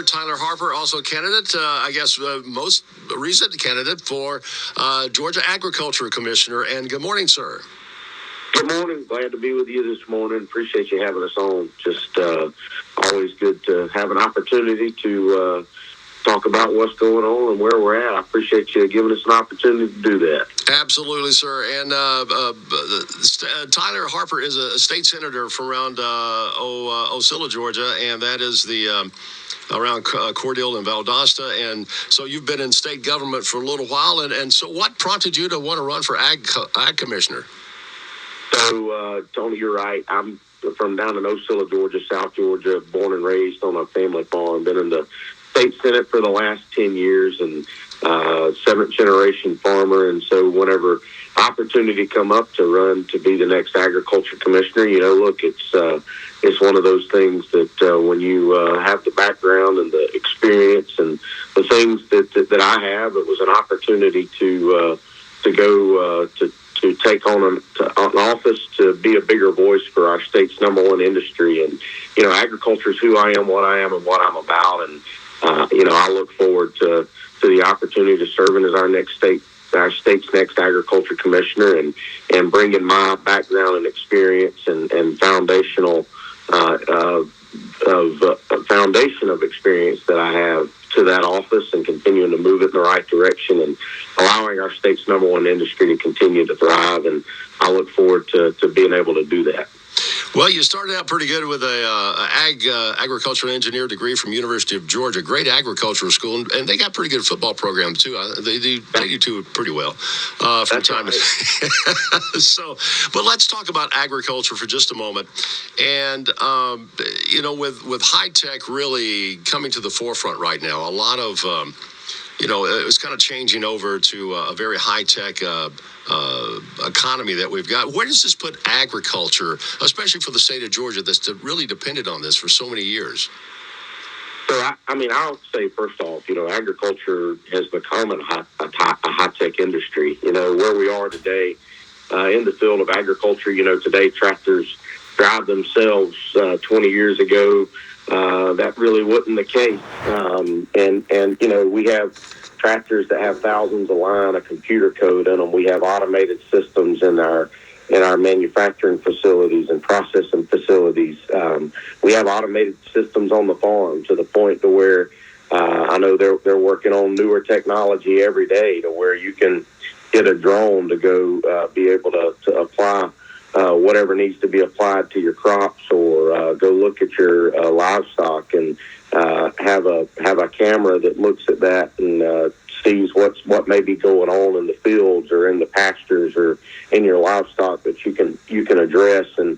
Tyler Harper, also a candidate, most recent candidate for Georgia Agriculture Commissioner. And good morning, sir. Good morning. Glad to be with you this morning. Appreciate you having us on. Just always good to have an opportunity to talk about what's going on and where we're at. I appreciate you giving us an opportunity to do that. Absolutely, sir. And Tyler Harper is a state senator from around Ocilla, Georgia, and that is the around Cordele and Valdosta. And so you've been in state government for a little while. And so what prompted you to want to run for Ag Commissioner? So, Tony, you're right. I'm from down in Ocilla, Georgia, South Georgia, born and raised on a family farm. Been in the state senate for the last 10 years and seventh generation farmer. And so whenever opportunity come up to run to be the next agriculture commissioner, look, it's one of those things that when you have the background and the experience and the things that I have, it was an opportunity to go to take on an office to be a bigger voice for our state's number one industry. And, agriculture is who I am, what I am, and what I'm about. And, I look forward to the opportunity to serving as our state's next agriculture commissioner and bringing my background and experience and foundation of experience that I have to that office and continuing to move it in the right direction and allowing our state's number one industry to continue to thrive. And I look forward to being able to do that. Well, you started out pretty good with a agricultural engineer degree from University of Georgia, great agricultural school, and they got pretty good football program too. They do pretty well from time to time. So, but let's talk about agriculture for just a moment. And with high tech really coming to the forefront right now, a lot of it's kind of changing over to a very high-tech economy that we've got. Where does this put agriculture, especially for the state of Georgia, that's really depended on this for so many years? So, I'll say first off, agriculture has become a high-tech industry. Where we are today in the field of agriculture, today tractors drive themselves. 20 years ago, that really wasn't the case. We have tractors that have thousands of lines of computer code in them. We have automated systems in our manufacturing facilities and processing facilities. We have automated systems on the farm to the point to where I know they're working on newer technology every day to where you can get a drone to go be able to apply whatever needs to be applied to your crops, or go look at your livestock and have a camera that looks at that and sees what may be going on in the fields or in the pastures or in your livestock that you can address. And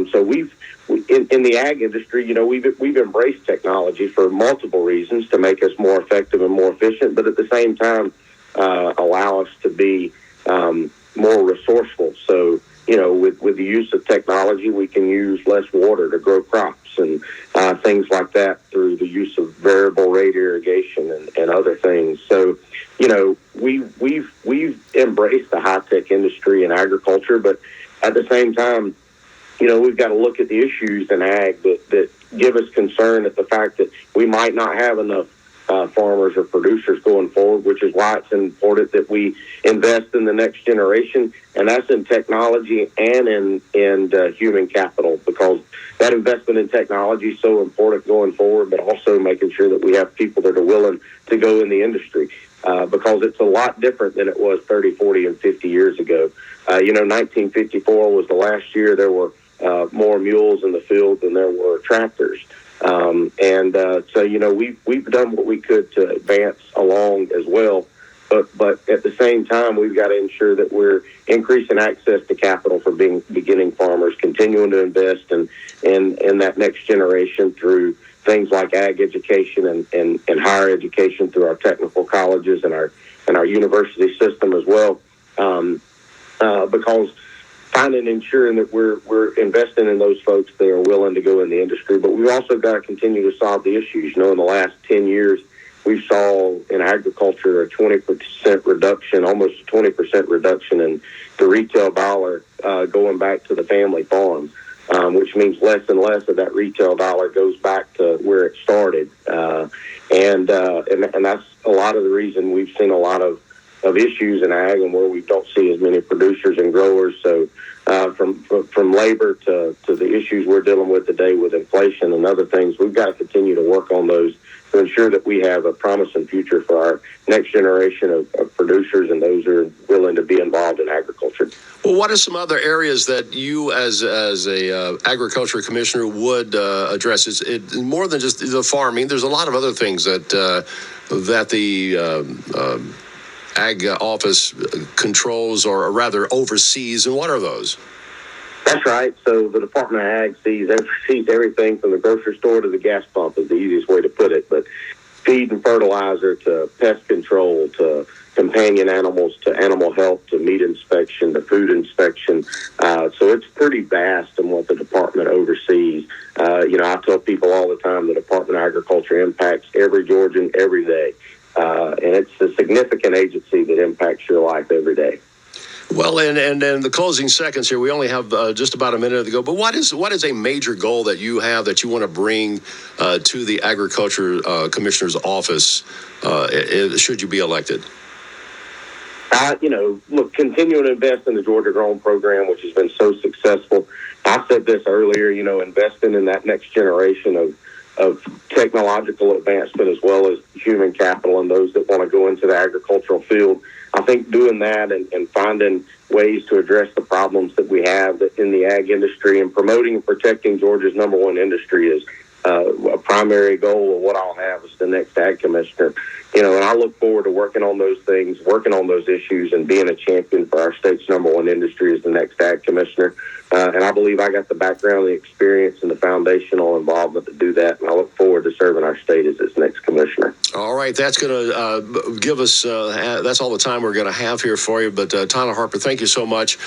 so we've in the ag industry, we've embraced technology for multiple reasons to make us more effective and more efficient, but at the same time allow us to be more resourceful. So with the use of technology, we can use less water to grow crops and things like that through the use of variable rate irrigation and other things. So, we've embraced the high tech industry in agriculture, but at the same time, we've got to look at the issues in ag that give us concern at the fact that we might not have enough farmers or producers going forward, which is why it's important that we invest in the next generation, and that's in technology and in human capital, because that investment in technology is so important going forward, but also making sure that we have people that are willing to go in the industry, because it's a lot different than it was 30, 40, and 50 years ago. 1954 was the last year there were more mules in the field than there were tractors. So we've done what we could to advance along as well, but at the same time, we've got to ensure that we're increasing access to capital for beginning farmers, continuing to invest in that next generation through things like ag education and higher education through our technical colleges and our university system as well, because finding and ensuring that we're investing in those folks that are willing to go in the industry. But we've also got to continue to solve the issues. In the last 10 years, we saw in agriculture a 20% reduction, almost a 20% reduction in the retail dollar going back to the family farm. which means less and less of that retail dollar goes back to where it started. And that's a lot of the reason we've seen a lot of issues in ag and where we don't see as many producers and growers. So from labor to the issues we're dealing with today with inflation and other things, we've got to continue to work on those to ensure that we have a promising future for our next generation of producers and those who are willing to be involved in agriculture. Well, what are some other areas that you, as a agriculture commissioner, would address? Is it more than just the farming? There's a lot of other things that the ag office controls, or rather oversees, and what are those? That's right. So the Department of Ag sees everything from the grocery store to the gas pump is the easiest way to put it. But feed and fertilizer to pest control to companion animals to animal health to meat inspection to food inspection. So it's pretty vast in what the department oversees. I tell people all the time the Department of Agriculture impacts every Georgian every day. And it's a significant agency that impacts your life every day. Well, and the closing seconds here, we only have just about a minute to go. But what is a major goal that you have that you want to bring to the Agriculture Commissioner's office should you be elected? Look, continuing to invest in the Georgia Grown program, which has been so successful. I said this earlier, investing in that next generation of technological advancement as well as human capital and those that want to go into the agricultural field. I think doing that and finding ways to address the problems that we have in the ag industry and promoting and protecting Georgia's number one industry is a primary goal of what I'll have as the next ag commissioner. And I look forward to working on those things, working on those issues, and being a champion for our state's number one industry as the next ag commissioner. And I believe I got the background, the experience, and the foundational involvement to do that. And I look forward to serving our state as its next commissioner. All right, that's going to give us, that's all the time we're going to have here for you. But Tyler Harper, thank you so much.